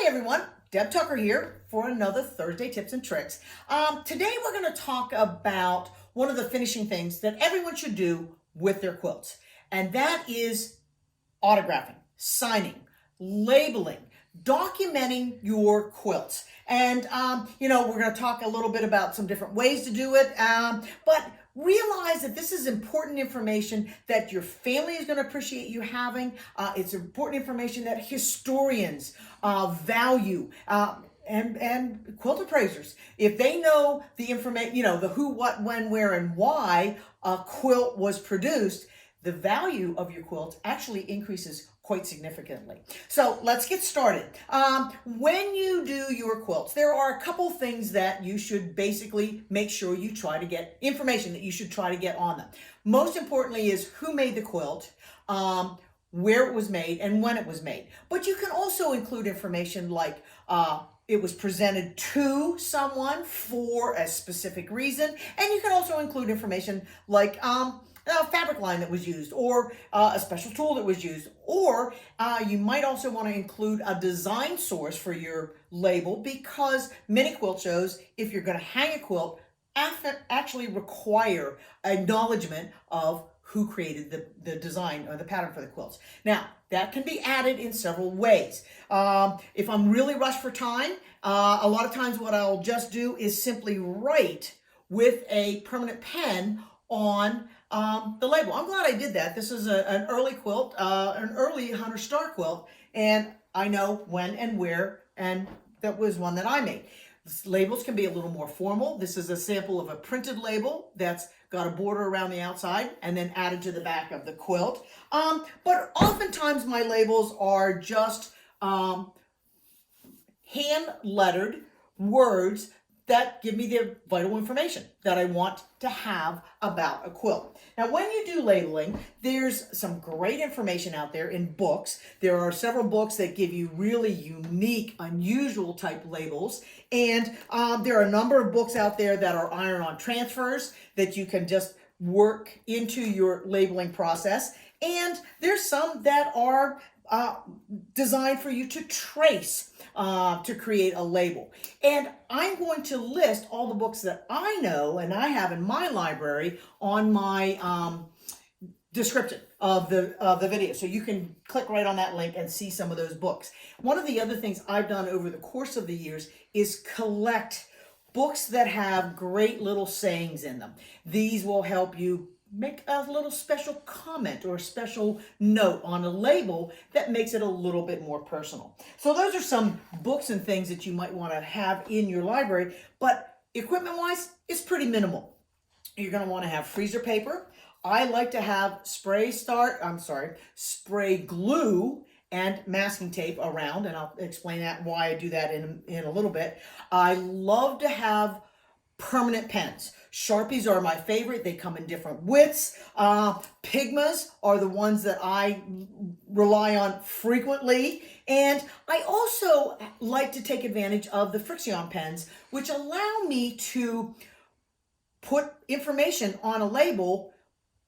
Hi everyone, Deb Tucker here for another Thursday Tips and Tricks. Today we're going to talk about one of the finishing things that everyone should do with their quilts, and that is autographing, signing, labeling, documenting your quilts. And, we're going to talk a little bit about some different ways to do it, but realize that this is important information that your family is going to appreciate you having. It's important information that historians value. And quilt appraisers, if they know the information, the who, what, when, where, and why a quilt was produced, the value of your quilt actually increases quite significantly. So let's get started. When you do your quilts, there are a couple things that you should basically make sure you try to get information that you should try to get on them. Most importantly is who made the quilt, where it was made, and when it was made. But you can also include information like it was presented to someone for a specific reason, and you can also include information like a fabric line that was used, or a special tool that was used, or you might also want to include a design source for your label, because many quilt shows, if you're going to hang a quilt, actually require acknowledgement of who created the design or the pattern for the quilts. Now, that can be added in several ways. If I'm really rushed for time, a lot of times what I'll just do is simply write with a permanent pen on the label. I'm glad I did that. This is an early quilt, an early Hunter Star quilt, and I know when and where, and that was one that I made. Labels can be a little more formal. This is a sample of a printed label that's got a border around the outside and then added to the back of the quilt. But oftentimes my labels are just hand-lettered words that give me the vital information that I want to have about a quilt. Now, when you do labeling, there's some great information out there in books. There are several books that give you really unique, unusual type labels. And there are a number of books out there that are iron-on transfers that you can just work into your labeling process. And there's some that are designed for you to trace to create a label. And I'm going to list all the books that I know and I have in my library on my description of the video. So you can click right on that link and see some of those books. One of the other things I've done over the course of the years is collect books that have great little sayings in them. These will help you make a little special comment or a special note on a label that makes it a little bit more personal. So those are some books and things that you might want to have in your library, but equipment-wise, it's pretty minimal. You're going to want to have freezer paper. I like to have spray glue and masking tape around, and I'll explain that why I do that in a little bit. I love to have permanent pens. Sharpies are my favorite. They come in different widths. Pigmas are the ones that I rely on frequently. And I also like to take advantage of the Frixion pens, which allow me to put information on a label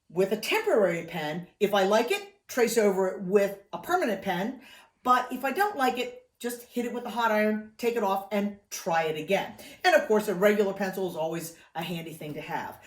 with a temporary pen. If I like it, trace over it with a permanent pen. But if I don't like it, just hit it with a hot iron, take it off, and try it again. And of course, a regular pencil is always a handy thing to have.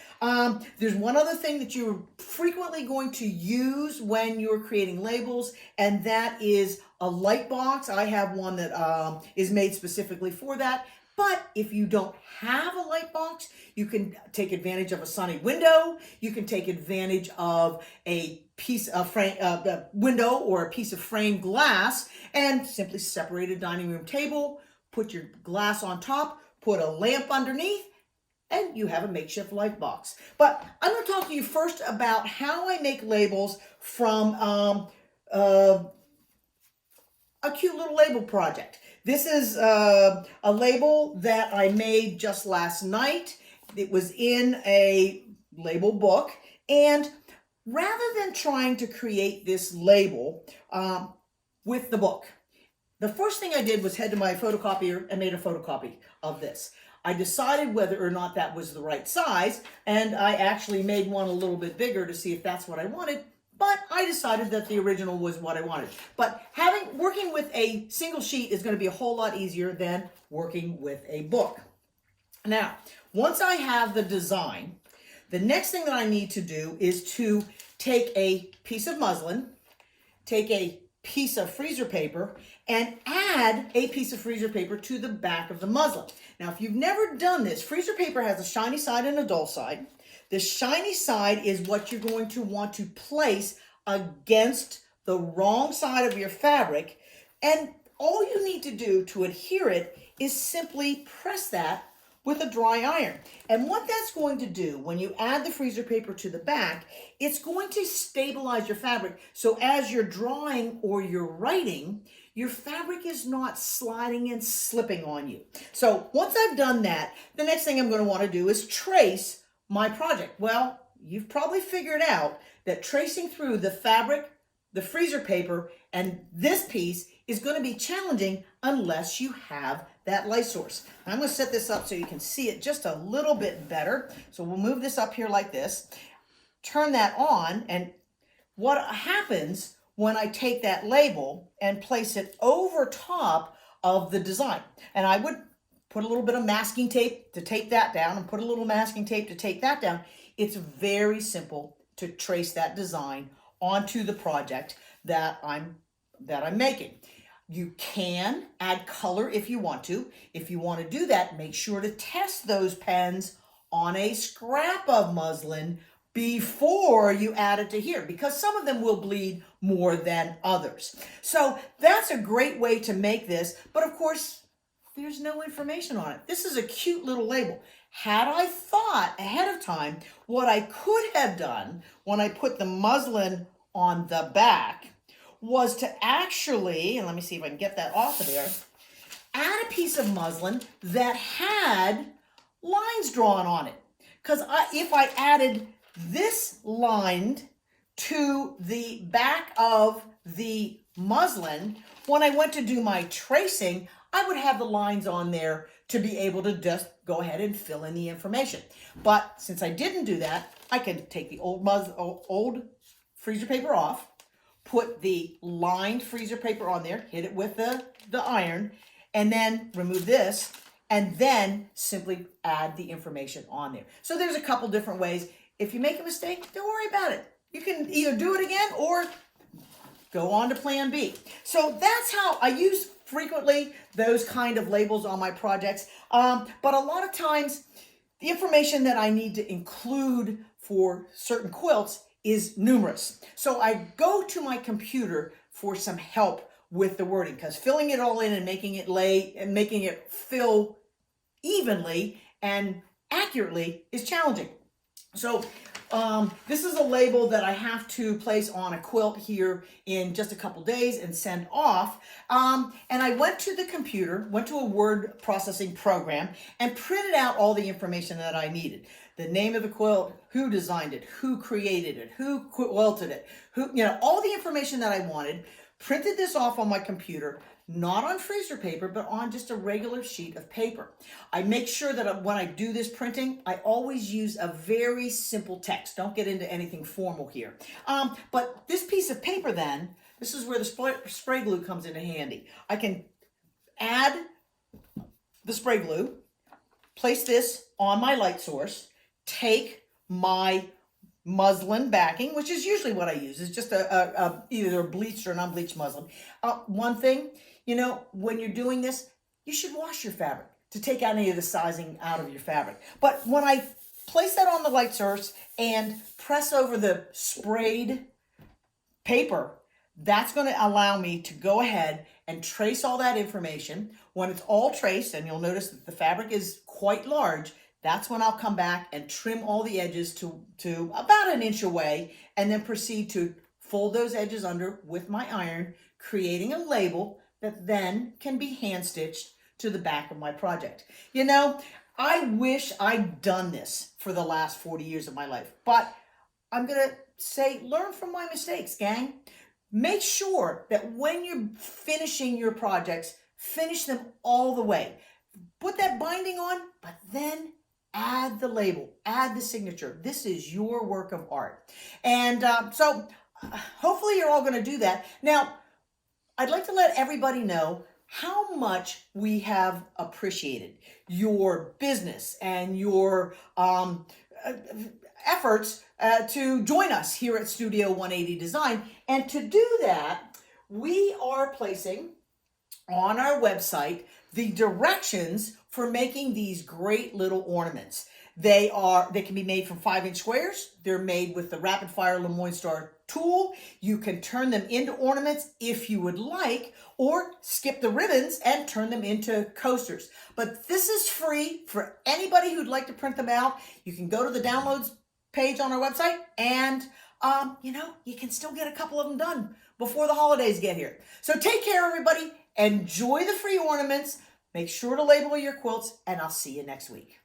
There's one other thing that you're frequently going to use when you're creating labels, and that is a light box. I have one that is made specifically for that. But if you don't have a light box, you can take advantage of a sunny window. You can take advantage of a piece of frame, window or a piece of framed glass, and simply separate a dining room table, put your glass on top, put a lamp underneath, and you have a makeshift light box. But I'm going to talk to you first about how I make labels from a cute little label project. This is a label that I made just last night. It was in a label book, and rather than trying to create this label with the book, the first thing I did was head to my photocopier and made a photocopy of this. I decided whether or not that was the right size, and I actually made one a little bit bigger to see if that's what I wanted. but I decided that the original was what I wanted. But working with a single sheet is going to be a whole lot easier than working with a book. Now, once I have the design, the next thing that I need to do is to take a piece of muslin, take a piece of freezer paper, and add a piece of freezer paper to the back of the muslin. Now, if you've never done this, freezer paper has a shiny side and a dull side. The shiny side is what you're going to want to place against the wrong side of your fabric, and all you need to do to adhere it is simply press that with a dry iron. And what that's going to do when you add the freezer paper to the back, it's going to stabilize your fabric. So as you're drawing or you're writing, your fabric is not sliding and slipping on you. So once I've done that, the next thing I'm going to want to do is trace my project. Well, you've probably figured out that tracing through the fabric, the freezer paper, and this piece is going to be challenging unless you have that light source. I'm going to set this up so you can see it just a little bit better. So we'll move this up here like this, turn that on, and what happens when I take that label and place it over top of the design. And I would put a little bit of masking tape to tape that down and put a little masking tape to tape that down. It's very simple to trace that design onto the project that I'm making. You can add color if you want to. If you want to do that, make sure to test those pens on a scrap of muslin before you add it to here, because some of them will bleed more than others. So that's a great way to make this, but of course, there's no information on it. This is a cute little label. Had I thought ahead of time what I could have done when I put the muslin on the back was to actually, and let me see if I can get that off of there, add a piece of muslin that had lines drawn on it. Because if I added this line to the back of the muslin, when I went to do my tracing, I would have the lines on there to be able to just go ahead and fill in the information. But since I didn't do that, I can take the old freezer paper off, put the lined freezer paper on there, hit it with the iron, and then remove this, and then simply add the information on there. So there's a couple different ways. If you make a mistake, don't worry about it. You can either do it again or go on to plan B. So that's how I use frequently those kind of labels on my projects. But a lot of times the information that I need to include for certain quilts is numerous. So I go to my computer for some help with the wording, because filling it all in and making it fill evenly and accurately is challenging. So this is a label that I have to place on a quilt here in just a couple days and send off. And I went to the computer, went to a word processing program, and printed out all the information that I needed. The name of the quilt, who designed it, who created it, who quilted it, all the information that I wanted. Printed this off on my computer, not on freezer paper, but on just a regular sheet of paper. I make sure that when I do this printing, I always use a very simple text. Don't get into anything formal here. But this piece of paper then, this is where the spray glue comes into handy. I can add the spray glue, place this on my light source, take my muslin backing, which is usually what I use. It's just either a bleached or an unbleached muslin. One thing, when you're doing this, you should wash your fabric to take out any of the sizing out of your fabric. But when I place that on the light source and press over the sprayed paper, that's going to allow me to go ahead and trace all that information. When it's all traced, and you'll notice that the fabric is quite large, that's when I'll come back and trim all the edges to about an inch away, and then proceed to fold those edges under with my iron, creating a label that then can be hand stitched to the back of my project. I wish I'd done this for the last 40 years of my life, but I'm going to say, learn from my mistakes, gang. Make sure that when you're finishing your projects, finish them all the way. Put that binding on, but then add the label, add the signature. This is your work of art. And so hopefully you're all going to do that. Now, I'd like to let everybody know how much we have appreciated your business and your efforts to join us here at Studio 180 Design. And to do that, we are placing on our website the directions for making these great little ornaments. They can be made from 5-inch squares. They're made with the Rapid Fire Lemoyne Star tool. You can turn them into ornaments if you would like, or skip the ribbons and turn them into coasters. But this is free for anybody who'd like to print them out. You can go to the downloads page on our website and you can still get a couple of them done before the holidays get here. So take care, everybody. Enjoy the free ornaments. Make sure to label your quilts, and I'll see you next week.